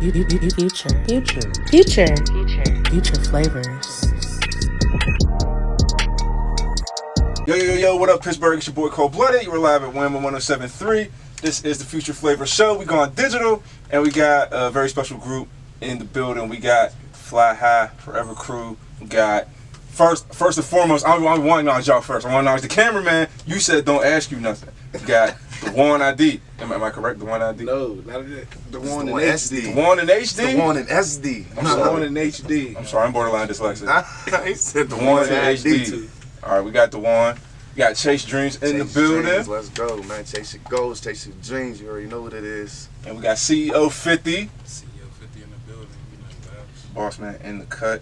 Future flavors. Yo, what up, Pittsburgh? It's your boy Cold Blooded. You're live at Wham 107.3. This is the Future Flavor Show. We going digital, and we got a very special group in the building. We got Fly High, Forever Crew. We got first and foremost. I want to acknowledge y'all first. I want to acknowledge the cameraman. You said don't ask you nothing. We got DawoninHD. Am I correct? DawoninHD? No, not that. DawoninHD. DawoninHD. DawoninHD. I'm sorry. DawoninHD. I'm sorry. I'm borderline dyslexic. I said DawoninHD. All right, we got Dawon. We got Chase Dreamz in the building. Dreams, let's go, man. Chase your goals, chase your dreams. You already know what it is. And we got Ceo50. Ceo50 in the building. You know that. Boss man in the cut.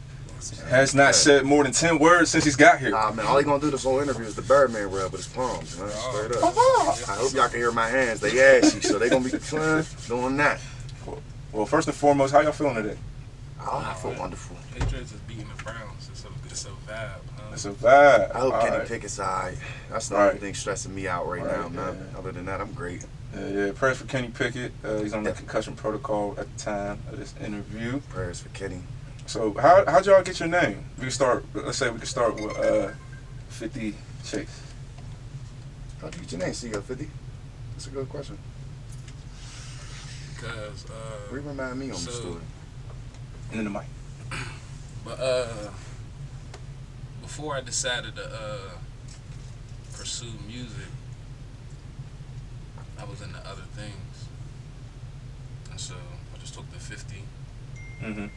Has not said more than 10 words since he's got here. Nah, man, all he gonna do this whole interview is the Birdman rub with his palms, man. Straight up. I hope y'all can hear my hands. They ashy, so they gonna be doing that. Well, first and foremost, how y'all feeling today? Oh, I feel wonderful. Patriots is beating the Browns. It's a vibe. Huh? It's a vibe. I hope All Kenny right. Pickett's alright. That's the All only thing stressing me out right now, man. yeah. Other than that, I'm great. Yeah, prayers for Kenny Pickett. He's on the concussion protocol at the time of this interview. Prayers for Kenny. So, how'd y'all get your name? We can start. Let's say we can start with 50 Chase. How'd you get your name, Ceo50? That's a good question. Because Remind me on the story. And then the mic. But before I decided to pursue music, I was into other things, and so I just took the 50 Mm-hmm.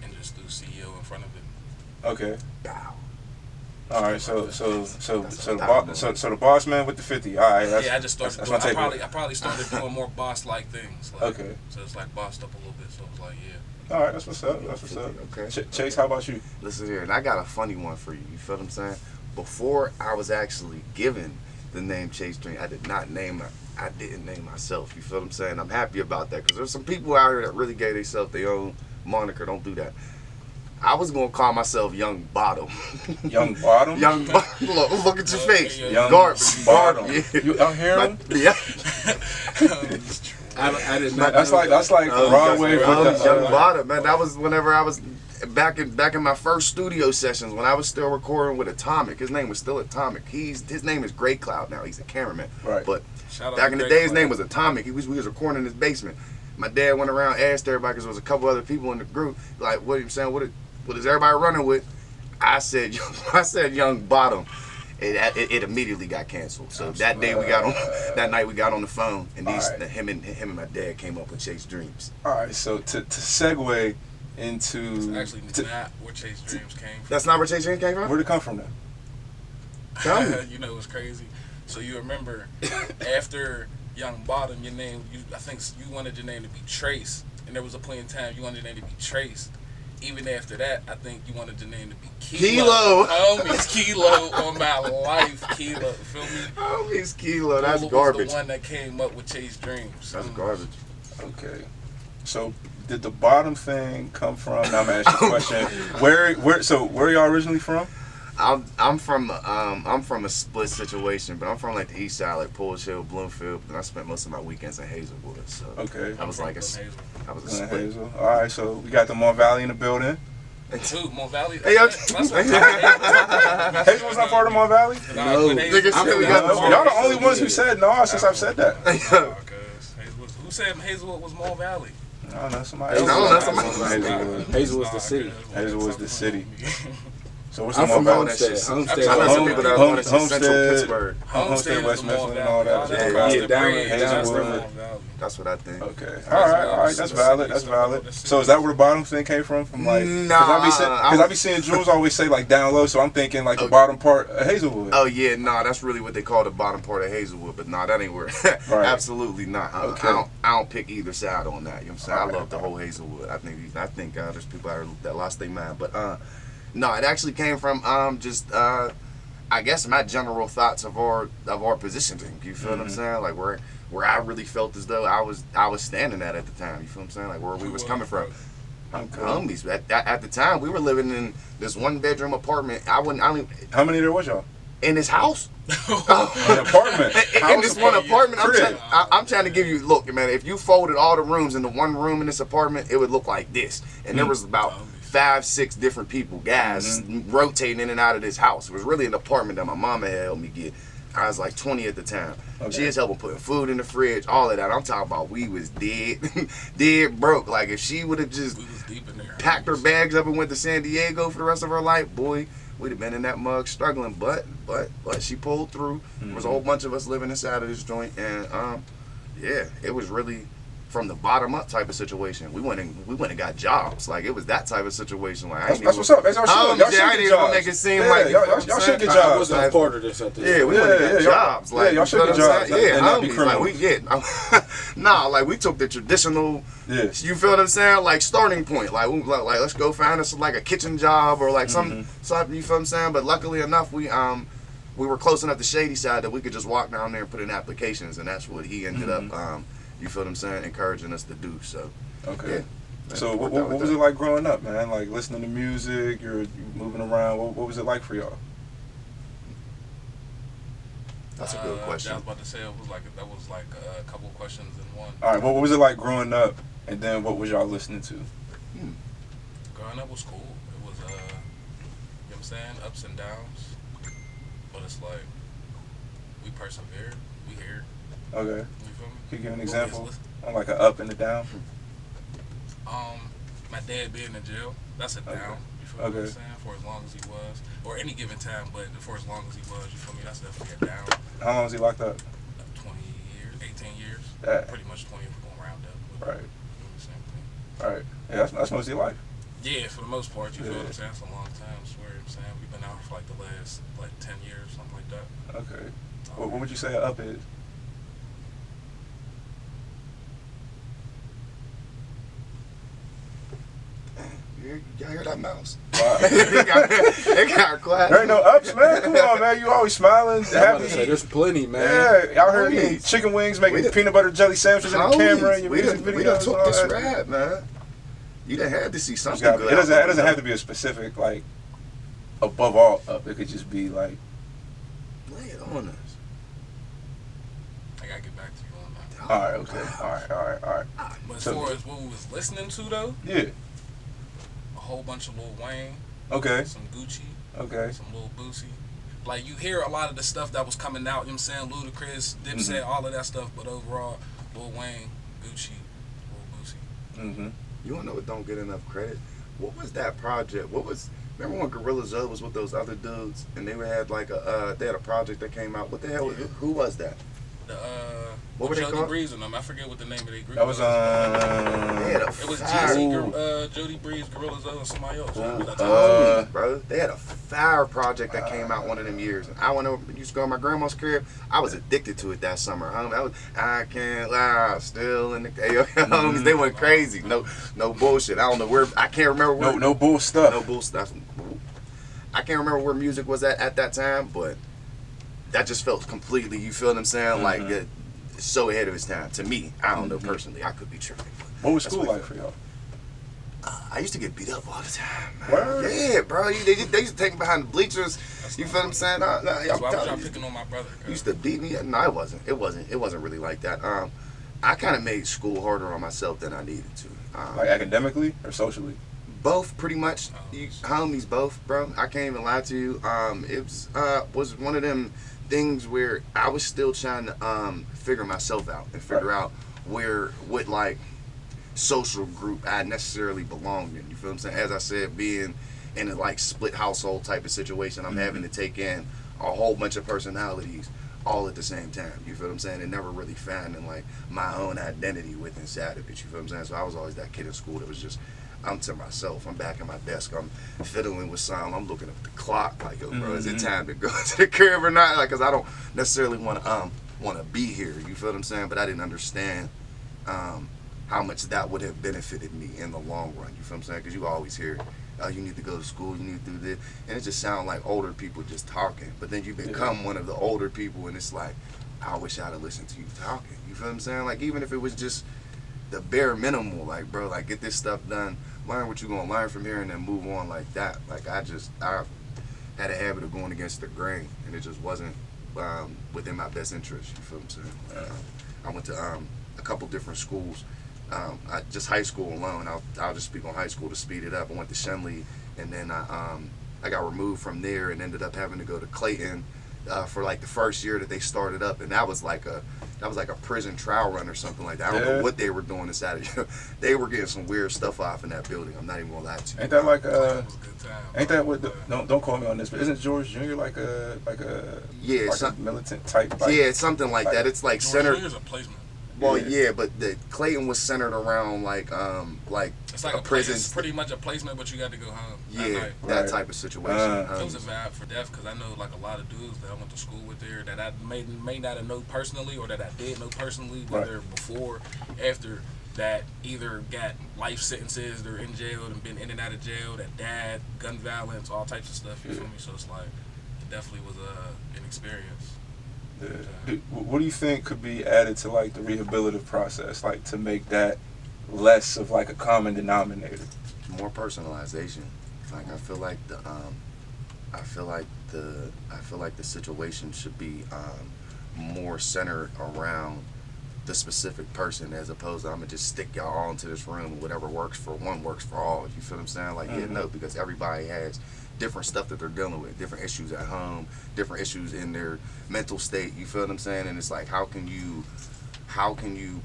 and just threw CEO in front of it. Okay. Bow. All right. So the boss man with the 50. All right. Yeah, I just started. That's my take. I probably started doing more boss-like things. Like, Okay. So it's like bossed up a little bit. So it was like, yeah. All right. That's what's up. That's what's up. Okay. Chase, how about you? Listen here, and I got a funny one for you. You feel what I'm saying? Before I was actually given the name Chase Dream, I didn't name myself. You feel what I'm saying? I'm happy about that because there's some people out here that really gave themselves their own moniker. Don't do that. I was gonna call myself Young Bottom. Young Bottom. Young Bottom. Look at your face. Young Garbage. Bottom. Yeah. You out here? Yeah. I did not. That's like Broadway. Young Bottom, man. That was whenever I was back in my first studio sessions when I was still recording with Atomic. His name was still Atomic. His name is Gray Cloud now. He's a cameraman. Right. But Shout out back to in the Greg day, his Cloud. name was Atomic. We was recording in his basement. My dad went around, asked everybody because there was a couple other people in the group. Like, what are you saying? What is everybody running with? I said Young Bottom. It immediately got canceled. So that night we got on the phone, and him and my dad came up with Chase Dreamz. All right. So to segue into It's actually not where Chase Dreamz came from. That's not where Chase Dreamz came from? where'd it come from then? Tell me. You know what's crazy? So you remember after Young Bottom, I think you wanted your name to be Trace, and there was a point in time you wanted your name to be Trace. Even after that, I think you wanted your name to be Kilo. Homies, Kilo on my life, Kilo. Feel me? Homies, Kilo. That's Kilo garbage. was the one that came up with Chase Dreamz. That's garbage. Okay. So did the bottom thing come from? Now I'm gonna ask you a question. Where y'all originally from? I'm from a split situation, but I'm from like the east side, like Polish Hill, Bloomfield. And I spent most of my weekends in Hazelwood. So Okay. I was like a split. Hazel. All right. So we got the Mon Valley in the building. Dude, Mon Valley. Hey, yo. That's Hazelwood's not part of Mon Valley. No. Nigga said we got the Y'all the only ones who said no since I've said that. Who said Hazelwood was Mon Valley? I don't know. Somebody else. No, that's Hazelwood. Hazelwood's the city. Hazelwood's the city. So what's I'm the from Mon Valley? Homestead. I know some people that want to see Central Homestead. Pittsburgh. Homestead, West Mifflin, and all that. Yeah, down Hazelwood. That's what I think. Okay. All right. That's valid. That's valid. So is that where the bottom thing came from? From like, because I be seeing Jules always say like down low, so I'm thinking like the bottom part of Hazelwood. Oh yeah, that's really what they call the bottom part of Hazelwood, but that ain't where. Right. Absolutely not. Okay. I don't pick either side on that. You know what I'm saying? I love the whole Hazelwood. I think there's people out there that lost their mind, but no, it actually came from I guess my general thoughts of our positioning. You feel what I'm saying? Like where I really felt as though I was standing at the time. You feel what I'm saying? Like where we was coming from. Homies. At the time, we were living in this 1-bedroom apartment. How many there was y'all? in his house. An apartment. In this one apartment, Crib. I'm trying to give you, look, man, if you folded all the rooms into one room in this apartment, it would look like this. And there was about 5, 6 different people, guys, rotating in and out of this house. It was really an apartment that my mama had helped me get. I was like 20 at the time. Okay. She was helping putting food in the fridge, all of that. I'm talking about we was dead, dead broke. Like if she would have just We was deep in there. packed her bags up and went to San Diego for the rest of her life, boy, we'd have been in that mug struggling. But she pulled through. There was a whole bunch of us living inside of this joint, and yeah, it was really from the bottom up type of situation. We went and got jobs. Like it was that type of situation. Like That's what's up. That's our shit. Y'all should I get didn't jobs. even make it seem Yeah, like y'all should get I jobs. wasn't a part of this at this. Yeah, we went and got jobs. Like y'all should you get feel what I'm jobs. saying? Yeah, and not be homies, like we criminals. get nah, like we took the traditional. Yeah. You feel what I'm saying? Like starting point. Like let's go find us like a kitchen job or like something. You feel what I'm saying? But luckily enough, we were close enough to Shady Side that we could just walk down there and put in applications, and that's what he ended up. You feel what I'm saying? Encouraging us to do so. Okay. Yeah. So what was it like growing up, man? Like listening to music, you're moving around. What was it like for y'all? That's a good question. I was about to say that was like a couple questions in one. All right. What was it like growing up, and then what was y'all listening to? Growing up was cool. It was you know what I'm saying, ups and downs. But it's like we persevered. We here. Okay. You feel me? Can you give an We example always on like an up and a down? My dad being in jail, that's a down. Okay. You feel what Okay. I'm saying? For as long as he was, or any given time, but for as long as he was, you feel me? That's definitely a down. How long was he locked up? 20 years, 18 years, Yeah. pretty much 20 if we're going round up. But Right. doing the same thing. All right. Yeah, that's most of your life. Yeah, for the most part, you feel Yeah. what I'm saying? It's a long time. I swear, I'm saying we've been out for like the last 10 years, something like that. Okay. What would you say an up is? Y'all hear that mouse? Wow. It got quiet. There ain't no ups, man. Come on, man. You always smiling, I'm about to happy. say, there's plenty, man. Yeah, out here Homies. eating chicken wings, We making done- peanut butter jelly sandwiches in the camera and your we music done videos. took and all this that. ride, man. You done had to see It's something gotta be- good. It doesn't have to be a specific, like, above all up. It could just be like, Lay it on us. I gotta get back to you on that. all right, okay, all right. But as So- far as what we was listening to though, Yeah, a whole bunch of Lil Wayne, okay, some Gucci, okay. some Lil Boosie. Like you hear a lot of the stuff that was coming out, you know what I'm saying? Ludacris, Dipset, all of that stuff, but overall, Lil Wayne, Gucci, Lil Boosie. Mm-hmm. You wanna know what don't get enough credit? What was that project? Remember when Gorilla Zoe was with those other dudes and they had like they had a project that came out? What the hell? Who was that? The What were they Jody called? Breeze and them. I forget what the name of their group That was They had a It was fire- Jeezy, Jody Breeze, Gorilla Zoe, and somebody else. Bro, they had a fire project that came out one of them years. And I went over, used to go to my grandma's crib. I was addicted to it that summer. I can't lie, still in the homies. They went crazy. No bullshit. I don't know where. I can't remember where. No bull stuff. No bull stuff. I can't remember where music was at that time, but that just felt completely. You feel what I'm saying? Like so ahead of its time. To me, I don't know personally. I could be tripping. What was That's school what- like for y'all? I used to get beat up all the time. Man. Word? Yeah, bro. They used to take me behind the bleachers. You feel what I'm saying? That's why I was telling y'all you. picking on my brother. You used to beat me. No, it wasn't. It wasn't really like that. I kind of made school harder on myself than I needed to. Like academically or socially? Both, pretty much. Homies, both, bro. I can't even lie to you. It was one of them things where I was still trying to figure myself out and figure out what like social group I necessarily belonged in. You feel what I'm saying? As I said, being in a like split household type of situation, I'm having to take in a whole bunch of personalities all at the same time. You feel what I'm saying? And never really finding like my own identity within inside of it. You feel what I'm saying? So I was always that kid in school that was just, I'm to myself. I'm back at my desk. I'm fiddling with something. I'm looking at the clock like, yo, bro, is it time to go to the crib or not? Like, cause I don't necessarily want to be here. You feel what I'm saying? But I didn't understand how much that would have benefited me in the long run. You feel what I'm saying? Because you always hear, oh, you need to go to school, you need to do this. And it just sounds like older people just talking. But then you become one of the older people and it's like, I wish I'd have listened to you talking. You feel what I'm saying? Like, even if it was just the bare minimal, like, bro, like, get this stuff done, learn what you're going to learn from here and then move on like that. Like, had a habit of going against the grain, and it just wasn't within my best interest. You feel what I'm saying? I went to a couple different schools. Just high school alone. I'll just speak on high school to speed it up. I went to Shenley, and then I got removed from there and ended up having to go to Clayton for like the first year that they started up, and that was like a prison trial run or something like that. I don't know what they were doing inside of you. They were getting some weird stuff off in that building. I'm not even gonna lie to you. Ain't that like Ain't that what? Don't quote me on this, but isn't George Jr. like a militant type? Yeah, it's something like that. It's like George centered. Jr.'s a placement. Well, yeah, but the Clayton was centered around like it's like a prison. It's pretty much a placement, but you got to go home. Yeah, that type of situation. It was a vibe for death because I know like a lot of dudes that I went to school with there that I may not have known personally or that I did know personally, whether before, after that, either got life sentences, they're in jail and been in and out of jail, that died, gun violence, all types of stuff. You feel me? So it's like it definitely was an experience. Yeah. What do you think could be added to like the rehabilitative process, like to make that less of like a common denominator? More personalization. Like I feel like the situation should be more centered around the specific person as opposed to I'm gonna just stick y'all all into this room and whatever works for one works for all. You feel what I'm saying? Like no, because everybody has different stuff that they're dealing with, different issues at home, different issues in their mental state. You feel what I'm saying? And it's like how can you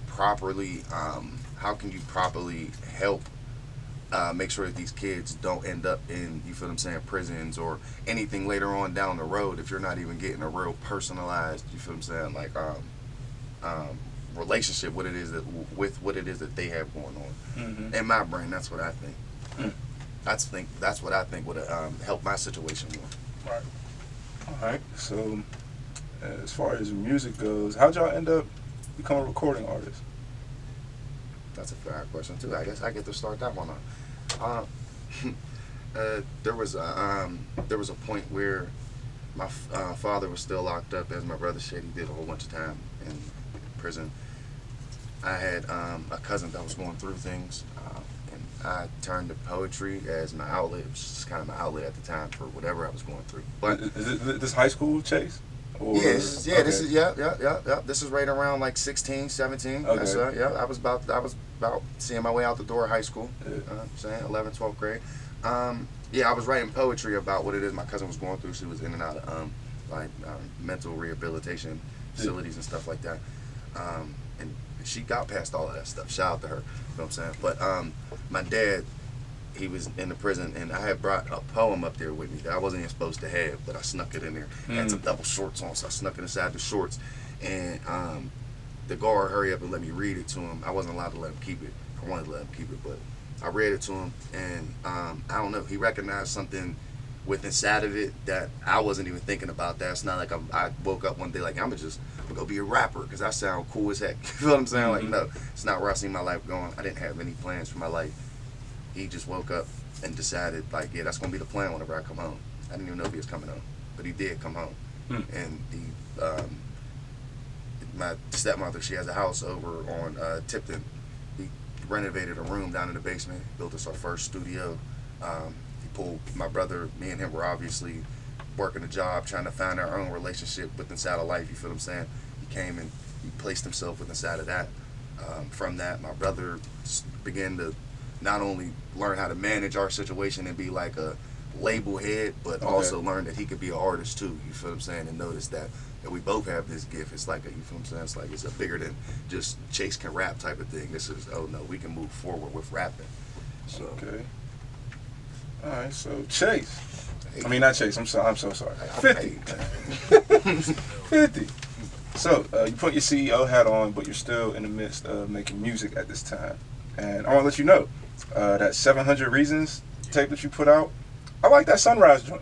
properly help make sure that these kids don't end up in, you feel what I'm saying, prisons or anything later on down the road if you're not even getting a real personalized, you feel what I'm saying, like relationship with what it is that they have going on. In my brain, that's what I think. That's what I think would help my situation more. Right. All right. So, as far as music goes, how'd y'all end up becoming recording artists? That's a fair question too. I guess I get to start that one off. There was a point where my father was still locked up, as my brother said. He did a whole bunch of time in prison. I had a cousin that was going through things. I turned to poetry as my outlet. It was just kind of my outlet at the time for whatever I was going through. But is this high school, Chase? Or, This is This is right around like 16, 17. Okay. I was about seeing my way out the door of high school. Saying 11th, 12th grade. I was writing poetry about what it is my cousin was going through. She was in and out of mental rehabilitation facilities and stuff like that. And she got past all of that stuff. Shout out to her. You know what I'm saying? But my dad, he was in the prison, and I had brought a poem up there with me that I wasn't even supposed to have, but I snuck it in there. I had some double shorts on, so I snuck it inside the shorts. And the guard hurried up and let me read it to him. I wasn't allowed to let him keep it. I wanted to let him keep it, but I read it to him, and I don't know. He recognized something with inside of it that I wasn't even thinking about. That it's not like I woke up one day like I'm gonna go be a rapper because I sound cool as heck. You feel what I'm saying? Like no, it's not where I see my life going. I didn't have any plans for my life. He just woke up and decided like, yeah, that's gonna be the plan whenever I come home. I didn't even know if he was coming home, but he did come home. And my stepmother, she has a house over on Tipton. He renovated a room down in the basement, built us our first studio. He pulled my brother, me and him were obviously working a job, trying to find our own relationship with inside of life, you feel what I'm saying? He came and he placed himself with inside of that. From that, my brother began to not only learn how to manage our situation and be like a label head, but also learn that he could be an artist too, you feel what I'm saying? And notice that we both have this gift. It's like, you feel what I'm saying? It's like, it's a bigger than just Chase can rap type of thing. This is, oh no, we can move forward with rapping. So. Okay. All right, so Chase. I mean, not Chase. I'm so sorry. 50. 50. So you put your CEO hat on, but you're still in the midst of making music at this time. And I want to let you know that 700 Reasons tape that you put out. I like that Sunrise joint.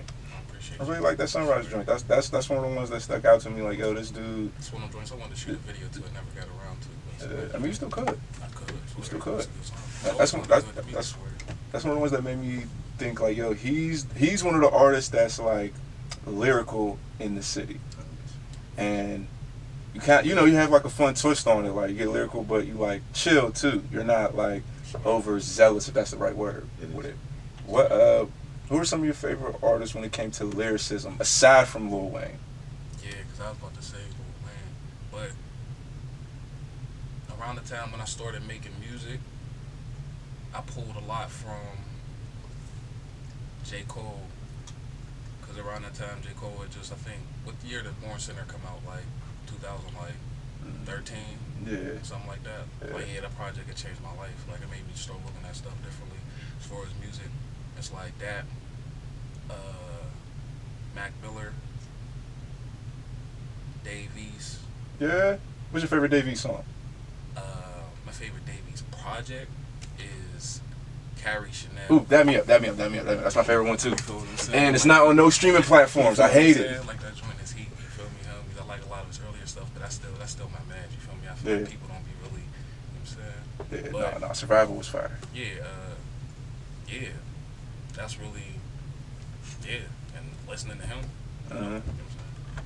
I really like that Sunrise joint. That's one of the ones that stuck out to me. Like, yo, this dude. It's one of the joints I wanted to shoot a video to. I never got around to. I mean, you still could. I could. You still could. That's one of the ones that made me think like, yo, he's one of the artists that's like lyrical in the city, and you can't, you have like a fun twist on it. Like you get lyrical, but you like chill too. You're not like overzealous, if that's the right word with it. Who are some of your favorite artists when it came to lyricism, aside from Lil Wayne? Yeah, because I was about to say Lil Wayne. But around the time when I started making music, I pulled a lot from J. Cole. Because around that time, J. Cole had just, I think, what year did Born Center come out? Like 2013? Yeah. Something like that. Yeah. Like, yeah, that project had changed my life. Like, it made me start looking at stuff differently. As far as music, it's like that. Mac Miller, Dave East. Yeah? What's your favorite Dave East song? My favorite Dave East project is Carrie Chanel. Ooh, dab me up. That's my favorite one too. You feel what I'm saying? And it's not on no streaming platforms. I hate it. Like that joint is heat. You feel me? I like a lot of his earlier stuff, but that's still my man. You feel me? I feel like people don't be really, you know what I'm saying? Yeah, no, Survival was fire. Yeah, that's really, and listening to him. You know what I'm saying?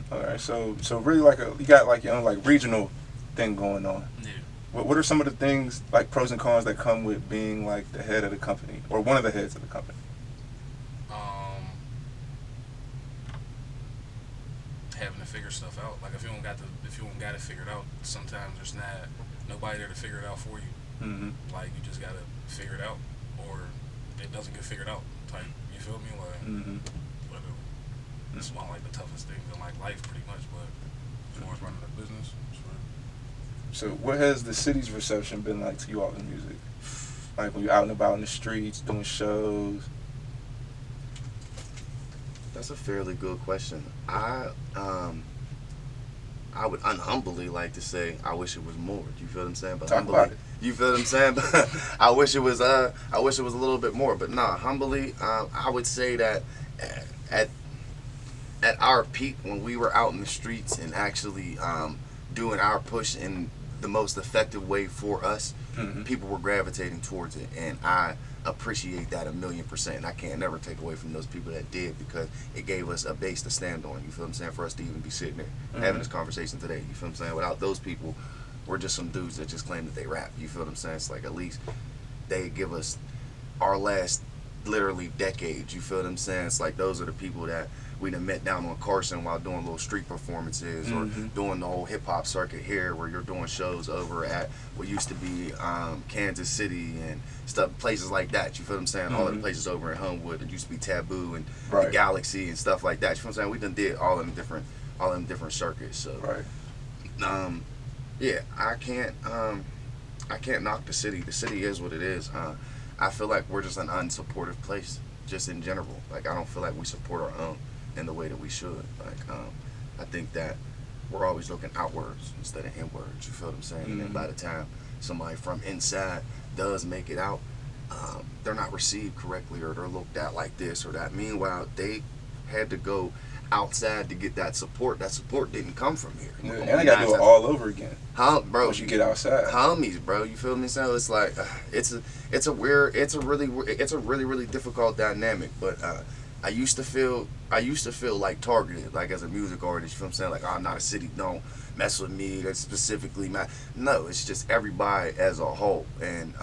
All right, so really you got like your own like regional thing going on. Yeah. What are some of the things, like pros and cons, that come with being like the head of the company or one of the heads of the company? Having to figure stuff out. Like if you don't got it figured out, sometimes there's not nobody there to figure it out for you. Like you just gotta figure it out, or it doesn't get figured out. Type, you feel me? Like, it's one of like the toughest things in like life, pretty much. But as far as running a business, So what has the city's reception been like to you all in music? Like when you're out and about in the streets, doing shows? That's a fairly good question. I would unhumbly like to say I wish it was more. You feel what I'm saying? But Talk humbly, about it. you feel what I'm saying? But I wish it was a little bit more. But nah, humbly, I would say that at our peak, when we were out in the streets and actually doing our push in the most effective way for us, people were gravitating towards it, and I appreciate that 1,000,000%. And I can't never take away from those people that did, because it gave us a base to stand on. You feel what I'm saying? For us to even be sitting there having this conversation today. You feel what I'm saying? Without those people, we're just some dudes that just claim that they rap. You feel what I'm saying? It's like at least they give us our last literally decades. You feel what I'm saying? It's like those are the people that we done met down on Carson while doing little street performances, or doing the whole hip-hop circuit here, where you're doing shows over at what used to be Kansas City and stuff, places like that. You feel what I'm saying? All of the places over in Homewood that used to be Taboo and the Galaxy and stuff like that. You feel what I'm saying? We done did all them different circuits. So yeah, I can't knock the city. The city is what it is. I feel like we're just an unsupportive place, just in general. Like, I don't feel like we support our own in the way that we should. Like, I think that we're always looking outwards instead of inwards. You feel what I'm saying? And then by the time somebody from inside does make it out, they're not received correctly, or they're looked at like this or that. Meanwhile, they had to go outside to get that support. That support didn't come from here. And I gotta do it all over again. Bro, once you get outside, homies, bro. You feel me? So it's like it's a really difficult dynamic. But I used to feel like targeted, like as a music artist. You feel what I'm saying? Like, oh, I'm not a city, don't mess with me. That's specifically my. No, it's just everybody as a whole. And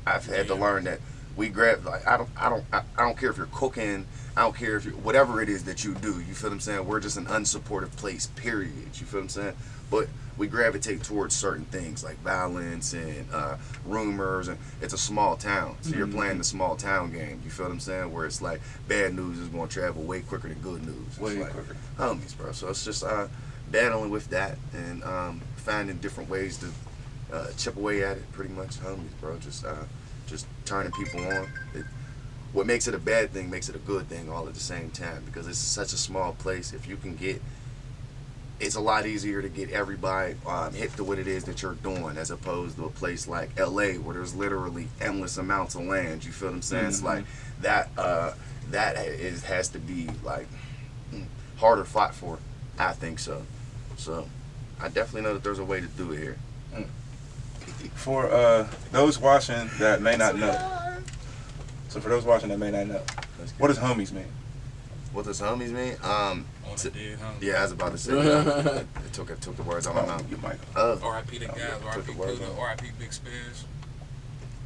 I've had to learn that we grab, like, I don't care if you're cooking. I don't care if you, whatever it is that you do. You feel what I'm saying? We're just an unsupportive place, period. You feel what I'm saying? But we gravitate towards certain things like violence and rumors, and it's a small town, so you're playing the small town game. You feel what I'm saying? Where it's like bad news is going to travel way quicker than good news. Way like, quicker. Homies, bro. So it's just battling with that and finding different ways to chip away at it. Pretty much, homies, bro. Just turning people on. What makes it a bad thing makes it a good thing all at the same time, because it's such a small place. If you can get, it's a lot easier to get everybody hip to what it is that you're doing, as opposed to a place like LA where there's literally endless amounts of land. You feel what I'm saying? It's like that has to be like harder fought for. I think so. So I definitely know that there's a way to do it here. For those watching that may not know, what does homies mean? What does homies mean? Yeah, I was about to say. It took the words out of my mouth. You might. R.I.P. the guys. R.I.P. Buddha. R.I.P. Big Spears.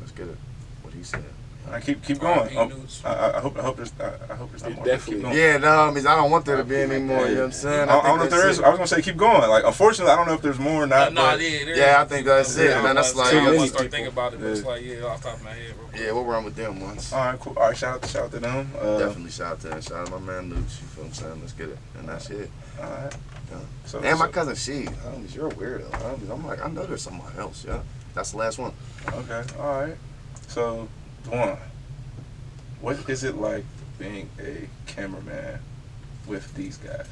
Let's get it. What he said. Keep going. R&B I hope there's not more. Definitely. Keep going. Yeah, no, I don't want there to be any more. You know what I'm saying? I don't know if there is. I was gonna say keep going. Like, unfortunately, I don't know if there's more or not. Yeah, I think that's it, man. That's like I want to start thinking about it. But it's like off the top of my head. Yeah, we'll run with them once. All right, cool. All right, shout out to them. Definitely shout out to them. Shout out to my man Luke. You feel what I'm saying? Let's get it. And that's it. All right. Yeah. And my cousin She. You're a weirdo. I'm like, I know there's someone else. Yeah. That's the last one. Okay. All right. So, Dwan, what is it like being a cameraman with these guys?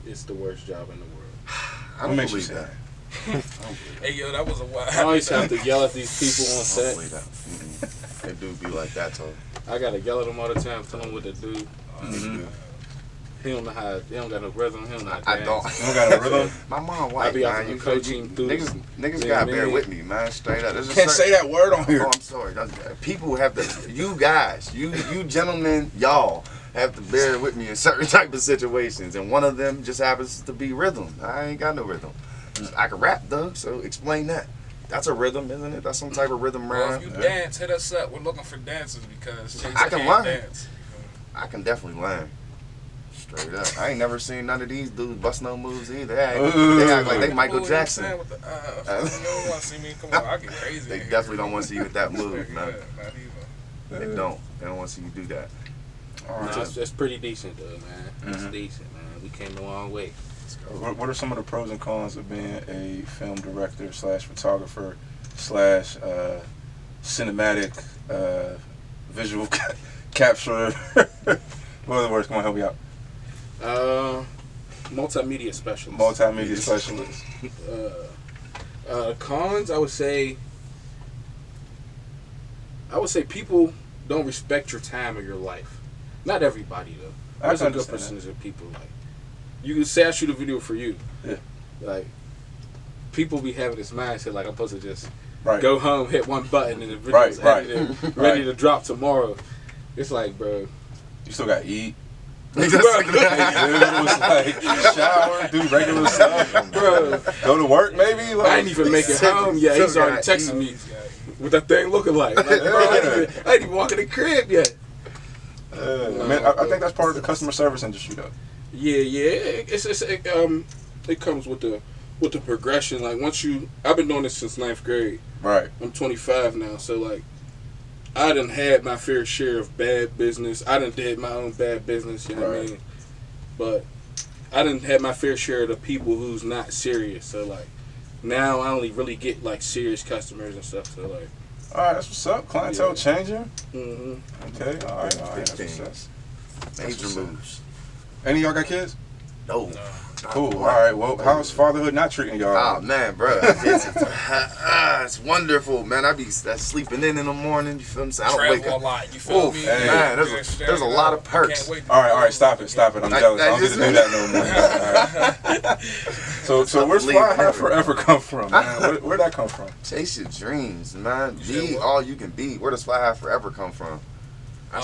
It's the worst job in the world. I don't believe that. Hey, yo, that was a wild. I always have to yell at these people on I don't believe set. that. They do be like that, so. I gotta yell at them all the time, tell them what to do. He don't know how. He don't got no rhythm. He don't know how to dance. I don't. You don't got a rhythm? My mom I white, be out man. there You coaching through. niggas gotta bear with me, man. Straight up. There's a Can't say certain- that word on here. Oh, I'm sorry. People have to. You guys, you gentlemen, y'all have to bear with me in certain type of situations, and one of them just happens to be rhythm. I ain't got no rhythm. I can rap though, so explain that. That's a rhythm, isn't it? That's some type of rhythm Well, rhyme. if you dance, hit us up. We're looking for dancers because Chase I can can't learn. dance. I can definitely learn. Straight up. I ain't never seen none of these dudes bust no moves either. They act like they Michael Ooh, Jackson. You know what I'm saying? You don't want to see me? Come on, I get crazy. They in here. definitely don't want to see you with that move, man. Not even. They don't. They don't want to see you do that. All No, right. it's pretty decent though, man. It's decent, man. We came a long way. What are some of the pros and cons of being a film director / photographer / cinematic visual capture? What are the words? Come on, help me out. Multimedia specialist. Multimedia specialist. Cons, I would say people don't respect your time or your life. Not everybody though. I There's can a good understand percentage of people like you can say I shoot a video for you. Yeah. Like people be having this mindset like I'm supposed to just Right. go home, hit one button, and the video's Right. edited, ready to drop tomorrow. It's like, bro. You still got to eat. Bro. It's like shower, do regular stuff, Bro, go to work maybe. Like, I ain't even make it home yet. He's already texting me what that thing looking like. Like, bro, I ain't even walk in the crib yet. I think that's part of the customer service industry though. Yeah. It comes with the progression. Like I've been doing this since 9th grade. Right. I'm 25 now, so like I done had my fair share of bad business. I done did my own bad business, you know what I mean? But I done had my fair share of the people who's not serious. So like now I only really get like serious customers and stuff. So like All right, that's what's up. Clientele changing. mm-hmm. Okay. All right. That's what's up. Major moves. Any of y'all got kids? No. Cool. All right. Well, how's fatherhood not treating y'all? Oh man, bro, it's wonderful, man. I be sleeping in the morning. You feel me? I don't wake Travel a up. lot. You feel me? Hey. Man, there's a lot of perks. All right. Stop it. I'm jealous. I don't get to do that no more. All right. So where's Fly High Forever come from, man? Where'd that come from? Chase your dreams, man. Be all you can be. Where does Fly High Forever come from? I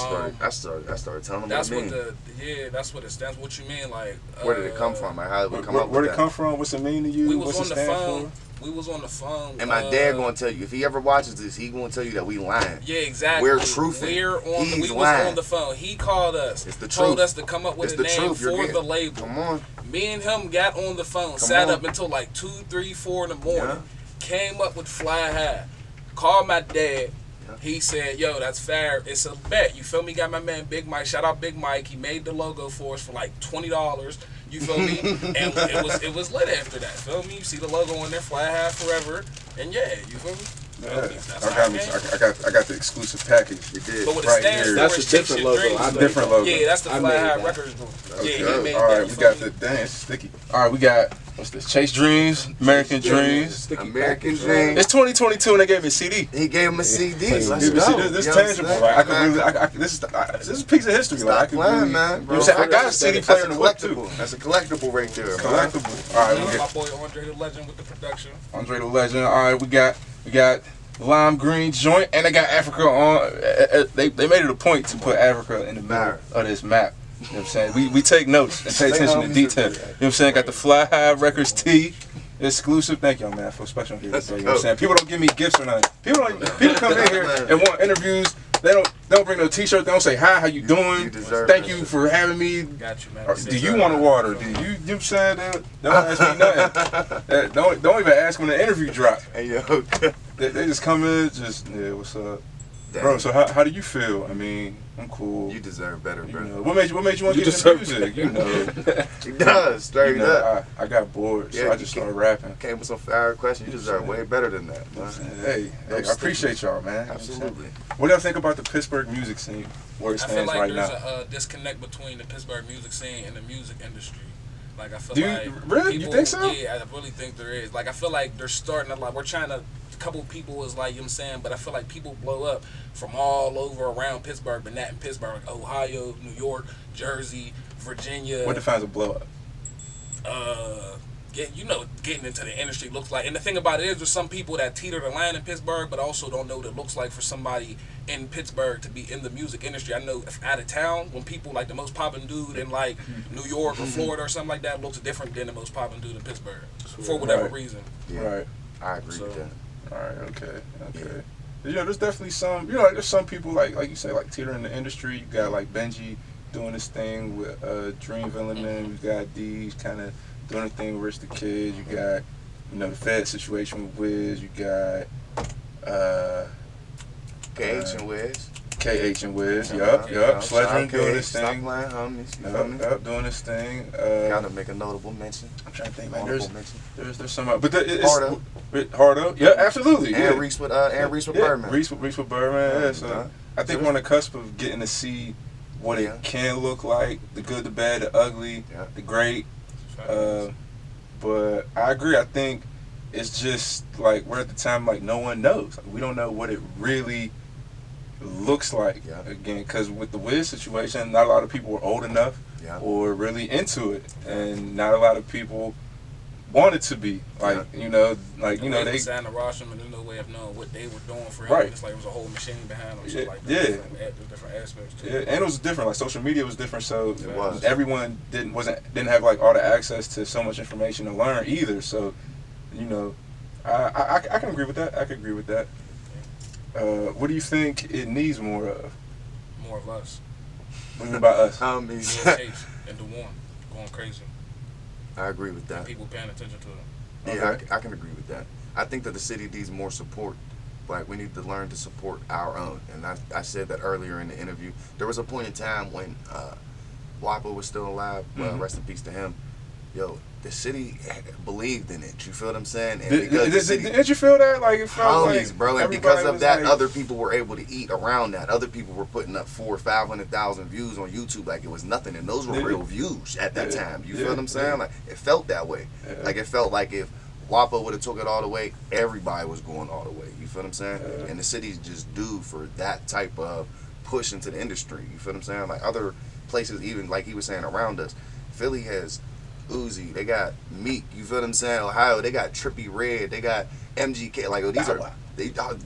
started telling them That's what it what means. that's what you mean. Like, Where did it come from? Like, how did we come up with Where'd it that? come from? What's it mean to you? we What's was it on the stand phone. for? We was on the phone. And my dad gonna tell you, if he ever watches this, he gonna tell you that we lying. Yeah, exactly. We're truthing. We was lying. on the phone. He called us. It's the told truth. us to come up with It's a the name truth. You're for getting- the label. Come on. Me and him got on the phone, sat up until like 2, 3, 4 in the morning. Came up with Fly High. Called my dad. He said, yo, that's fair. It's a bet. You feel me? Got my man Big Mike. Shout out Big Mike. He made the logo for us for like $20. You feel me? And it was lit after that. Feel me? You see the logo on there, Fly High Forever. And yeah, you feel me? Yeah. That's how it came. I got the exclusive package. You did. But what it Right stands here. for That's is a Chase different Your logo. Dreams. I made Different logo. Yeah, that's the I Fly made High that. Records group. Yeah, he Okay. made All that. right, we got the dance sticky. All right, we got what's this? Chase Dreams, American Dreams. American Dream. It's 2022 and they gave me a CD. He gave him a CD. See, Let's this go. this You know what I'm tangible. saying? Like I could really, this is a piece of history. Like I could playing, really, man, you know bro. what I'm saying? I got a CD player in the whip too. collectible. That's a collectible right there. man. Collectible. All right, we My get boy Andre the Legend with the production. Andre the Legend. All right, we got lime green joint, and they got Africa on. They made it a point to put Africa in the middle of this map. You know what I'm saying? We take notes and pay attention to detail. You know what I'm saying? Got the Fly High Records tee. Exclusive. Thank y'all, man. I feel special here today. You know what I'm saying? People don't give me gifts or nothing. People come in here and want interviews They don't bring no T-shirt. They don't say hi. How you doing? You deserve Thank that you shit. for having me. Got you, man. Or, do you want a water? Do you? You know what I'm saying? They don't ask me nothing. Don't even ask when the interview drop. Hey yo, They just come in, just yeah, what's up, damn. bro? So how do you feel? I mean, I'm cool. You deserve better, You bro. know, what made you want to You get into deserve music? You know, He does, straight you know, up. I got bored, so Yeah, I just started rapping. Came with some fire questions. You deserve way better than that, man. Hey, I appreciate y'all, man. Absolutely. What do y'all think about the Pittsburgh music scene, where it I feel stands like right there's now? a disconnect between the Pittsburgh music scene and the music industry. Like I feel Do you- like really? You think so? Yeah, I really think there is. Like I feel like they're starting to like we're trying to. A couple people is like, you know what I'm saying, but I feel like people blow up from all over around Pittsburgh, but not in Pittsburgh, like Ohio, New York, Jersey, Virginia. What defines a blow up? Getting into the industry looks like. And the thing about it is, there's some people that teeter the line in Pittsburgh, but also don't know what it looks like for somebody in Pittsburgh to be in the music industry. I know if out of town, when people like the most popping dude in like New York or Florida or something like that looks different than the most popping dude in Pittsburgh for whatever Right. reason. Yeah, Right. I agree So- with that. All right. Okay. You know, there's definitely some. You know, like there's some people like you say, like teeter in the industry. You got like Benji doing this thing with Dreamville and them. You got D's kind of doing a thing with Rich the Kid. You got, you know, the Fed situation with Wiz. You got KH and Wiz. KH and Wiz. Uh-huh. Yup. Shout out Sledgerin doing KH, his Stop thing. playing homies. You feel me? Yup, doing his thing. Gotta make a notable mention. I'm trying to think, man. Honorable mention. There's some, but it's Hardo. Hardo. Yeah, absolutely. Yeah. And Reese with Birdman. Reese with Birdman. Yeah, so Uh-huh. I think we're on the cusp of getting to see what Yeah. it can look like: the good, the bad, the ugly, Yeah. the great. But I agree. I think it's just like we're at the time like no one knows. Like, we don't know what it really looks like. Yeah. Again, because with the Wiz situation, not a lot of people were old enough Yeah. or really into it, and not a lot of people wanted to be like they signed to Rosham, and there's no way of knowing what they were doing for him. Right. It's like it was a whole machine behind them. Yeah, Like yeah. different aspects too. Yeah, and it was different. Like social media was different, so It was. everyone didn't have like all the access to so much information to learn either. So, you know, I can agree with that. I can agree with that. What do you think it needs more of? More of us. What do you mean by us? Homies. Real Chase and DeWan going crazy. I agree with that. And people paying attention to it. Yeah, Okay. I can agree with that. I think that the city needs more support. Like, we need to learn to support our own. And I said that earlier in the interview. There was a point in time when Wapo was still alive. Well, Mhm. rest in peace to him. Yo, the city believed in it. You feel what I'm saying? And Did you feel that? Like it felt homies, like bro, and everybody because of was that, like- other people were able to eat around that. Other people were putting up 400,000 or 500,000 views on YouTube like it was nothing, and those were Yeah. real views at that Yeah. time. You Yeah. feel what I'm saying? Yeah. Like it felt that way. Yeah. Like it felt like if WAPO would have took it all the way, everybody was going all the way. You feel what I'm saying? Yeah. And the city's just due for that type of push into the industry. You feel what I'm saying? Like other places, even like he was saying around us, Philly has Uzi, they got Meek, you feel what I'm saying? Ohio, they got Trippie Redd, they got MGK. Like, oh,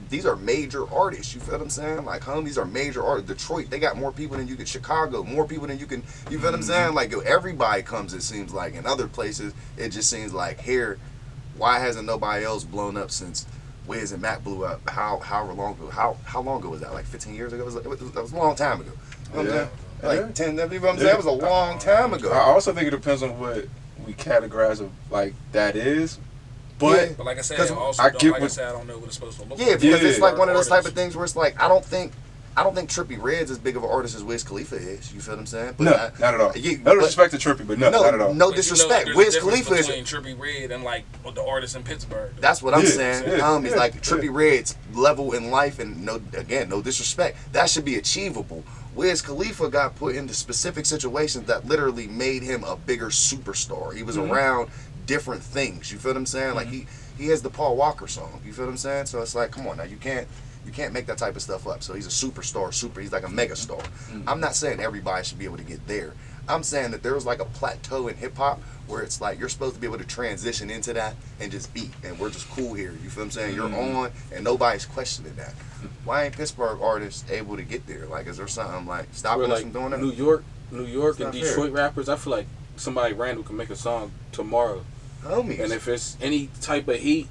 these are major artists. You feel what I'm saying? Like, these are major artists. Detroit, they got more people than you can. Chicago, more people than you can. You feel what I'm saying? Like, yo, everybody comes. It seems like in other places, it just seems like here. Why hasn't nobody else blown up since Wiz and Mac blew up? How long ago? How long ago was that? Like 15 years ago? That was a long time ago. You know what I'm saying? Like 10, you know what I'm saying? It was a long time ago. I also think it depends on what we categorize of like that is. But Yeah. But like I said, 'Cause also I don't, get like I what- said, I don't know what it's supposed to look Yeah, like. because it's like For one of those type of artists. things where it's like I don't think Trippie Redd's as big of an artist as Wiz Khalifa is. You feel what I'm saying? But no, not at all. Yeah, No but- disrespect to Trippie, but no, not at all. No But you know disrespect. there's a Wiz difference Khalifa is. between Trippie Redd and like the artists in Pittsburgh. That's what I'm Yeah, saying. yeah, It's yeah, like yeah. Trippie Redd's level in life, and no disrespect. That should be achievable. Wiz Khalifa got put into specific situations that literally made him a bigger superstar. He was around different things. You feel what I'm saying? Like he has the Paul Walker song. You feel what I'm saying? So it's like, come on now, you can't make that type of stuff up. So he's a superstar, he's like a mega star. I'm not saying everybody should be able to get there. I'm saying that there was like a plateau in hip hop where it's like you're supposed to be able to transition into that and just be, and we're just cool here. You feel what I'm saying? You're on, and nobody's questioning that. Why ain't Pittsburgh artists able to get there? Like, is there something like stopping us from doing that? New York It's and not Detroit rappers, I feel like somebody random can make a song tomorrow. Homies. And if it's any type of heat,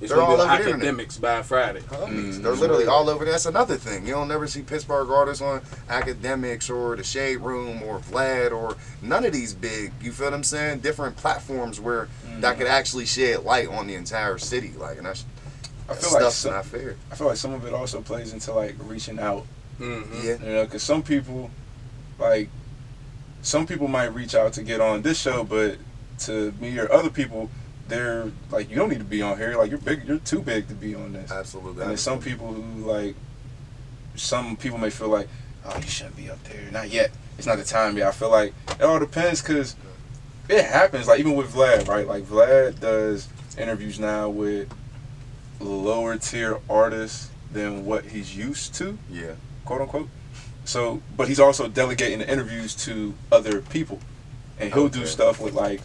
It's They're gonna be all like over the internet. academics by Friday. Homies. They're literally all over. That's another thing. You don't never see Pittsburgh artists on Academics or the Shade Room or Vlad or none of these big. You feel what I'm saying? Different platforms where that could actually shed light on the entire city. Like, and that's I feel stuff's like not fair. I feel like some of it also plays into like reaching out. Mm-hmm. Yeah. You know, because some people might reach out to get on this show, but to me or other people, they're like, you don't need to be on here. Like, you're too big to be on this. Absolutely. And there's some people who like, some people may feel like, oh, you shouldn't be up there. Not yet. It's not the time yet. I feel like it all depends because it happens. Like even with Vlad, right? Like Vlad does interviews now with lower tier artists than what he's used to. Yeah. Quote unquote. So, but he's also delegating the interviews to other people, and he'll do stuff with like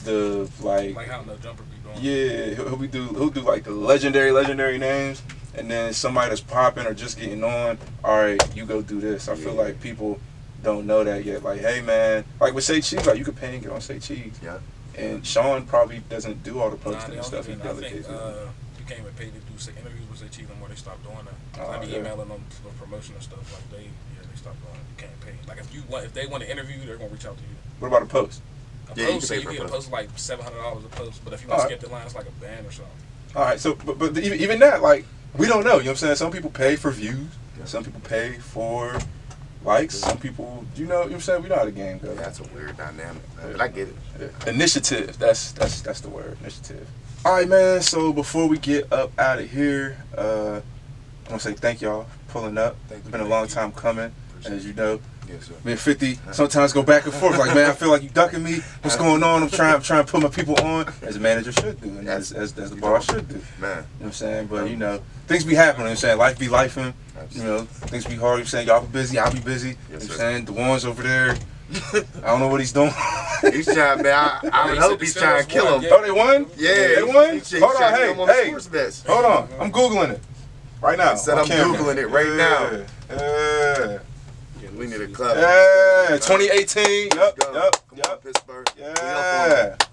Like how No Jumper be doing. yeah, he'll do like the legendary names, and then somebody that's popping or just getting on. All right, you go do this. I feel like people don't know that yet. Like, hey man, like with Say Cheese, like you could pay and get on Say Cheese. Yeah. And Sean probably doesn't do all the Nah, posting they and stuff. He don't even, I delegates think it. you can't even pay to do interviews with Say Cheese no more. They stopped doing that. Oh, I be yeah. emailing them for promotion and stuff. Like they stopped doing it. You can't pay. Like if they want to interview, they're gonna reach out to you. What about a post? A Yeah, you post, can pay you for a get a post. post like $700 a post, but if you want to Alright. skip the line, it's like a band or something. All right, so but even that, like, we don't know. You know what I'm saying? Some people pay for views. Yeah. Some people pay for likes. Some people, you know what I'm saying? We know how the game goes. Yeah, that's a weird dynamic, man. But I get it. Yeah. Initiative. That's the word. Initiative. All right, man. So before we get up out of here, I want to say thank y'all for pulling up. Thank It's you. been a long time coming, Appreciate as you know. Yes, sir. Me and 50 sometimes go back and forth. Like, man, I feel like you ducking me. What's going on? I'm trying to put my people on, as a manager should do, and as the boss should do. You know Man. what I'm saying? But, you know, things be happening. You know what I'm saying? Life be lifing. You know, things be hard. You know what I'm saying? Y'all be busy. I'll be busy. You know what I'm sir. saying? The ones over there, I don't know what he's doing. He's trying, man. I would hope he's trying to kill him. Oh, they won? Yeah. They won? He's Hold on, trying to kill him on the hey. sports bets. Hold on. I'm Googling it. Right now. He said on I'm camera. Googling it right now. Yeah. We need a club. Yeah. 2018. Yup. Come on, Pittsburgh. We up on Yeah. it.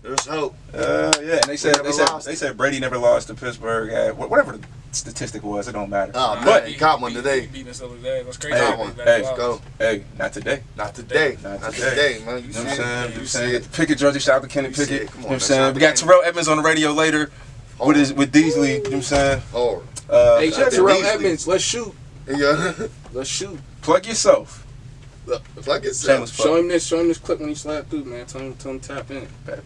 There's hope. Yeah, and they said never lost. they said Brady never lost to Pittsburgh at whatever the statistic was. It don't matter. Oh, But- man, he caught one today. He beat us the other day. That's crazy. Hey, He one. beat hey, us. Go. Hey, not today. Not today. Not Not today. today, man. You You see know what I'm it. saying? You You see saying it. Pickett Jersey, shout out to Kenny You see Pickett. it. You Come know on, what I'm man. saying? Shout We got out to Terrell Edmonds on the radio later. With Deasley, you know what I'm saying? Oh. Hey, Shout out to Terrell Beasley. Edmonds, let's shoot. Yeah. Let's shoot. Plug yourself. It's like it's Shameless plug. Show him this clip when he slide through, man. Tell him tap in. Better.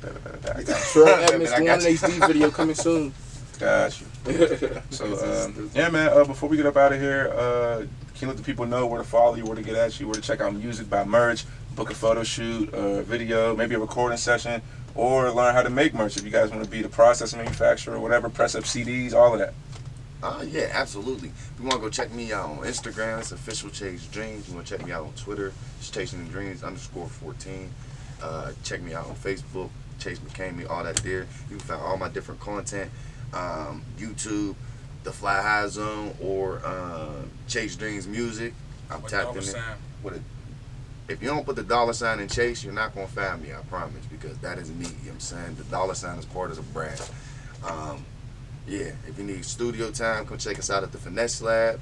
I got you. Terrell Man, Edmonds, I the got one HD video coming soon. Got you. So, yeah, man, before we get up out of here, can you let the people know where to follow you, where to get at you, where to check out music, buy merch, book a photo shoot, video, maybe a recording session, or learn how to make merch if you guys want to be the processing manufacturer or whatever, press up CDs, all of that. Yeah, absolutely. If you want to go check me out on Instagram, it's official Chase Dreams. You want to check me out on Twitter, it's Chasing Dreams _14. Check me out on Facebook, Chase McCamey, all that there. You can find all my different content. YouTube, the Fly High Zone, or Chase Dreams Music. I'm What tapped dollar in it. sign? With if you don't put the $ in Chase, you're not going to find me, I promise, because that is me. You know what I'm saying? The $ is part of the brand. Yeah, if you need studio time, come check us out at the Finesse Lab.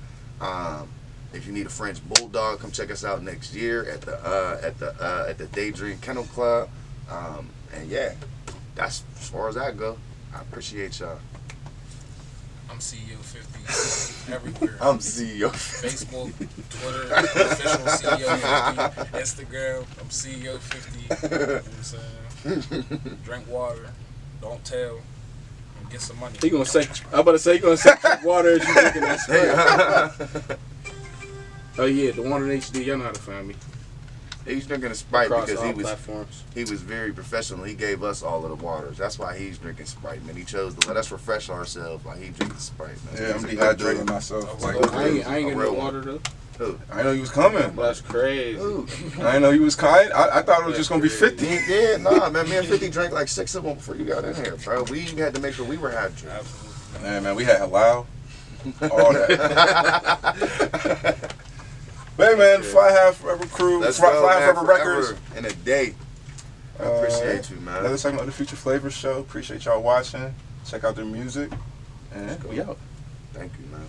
If you need a French Bulldog, come check us out next year at the Daydream Kennel Club. And yeah, that's as far as I go. I appreciate y'all. I'm Ceo50 everywhere. I'm CEO. Facebook, Twitter, official Ceo50, Instagram, I'm Ceo50. You know what I'm saying? Drink water, don't tell, and get some money. He gonna say, I'm about to say, he gonna say drink water as you drinking that Sprite. Oh yeah, DawoninHD, y'all know how to find me. He's drinking a Sprite Across because all he platforms. was very professional. He gave us all of the waters. That's why he's drinking Sprite, man. He chose to let us refresh ourselves while he drinking Sprite, man. Yeah, I'm He's a good dehydrating dude. myself. Like, I ain't a getting no real water though. Who? I didn't know he was coming. That's crazy. Who? I didn't know he was kind. I thought it was just gonna be 50. Yeah, nah, man. Me and 50 drank like 6 of them before you got in here, bro. We had to make sure we were hydrated. Absolutely. Man, we had halal, all that. But hey, man, Fly High Forever crew, Let's Fly go, High man, Forever Records. in a day. I appreciate you, man. Another segment of the Future Flavors Show. Appreciate y'all watching. Check out their music. And we out. Thank you, man.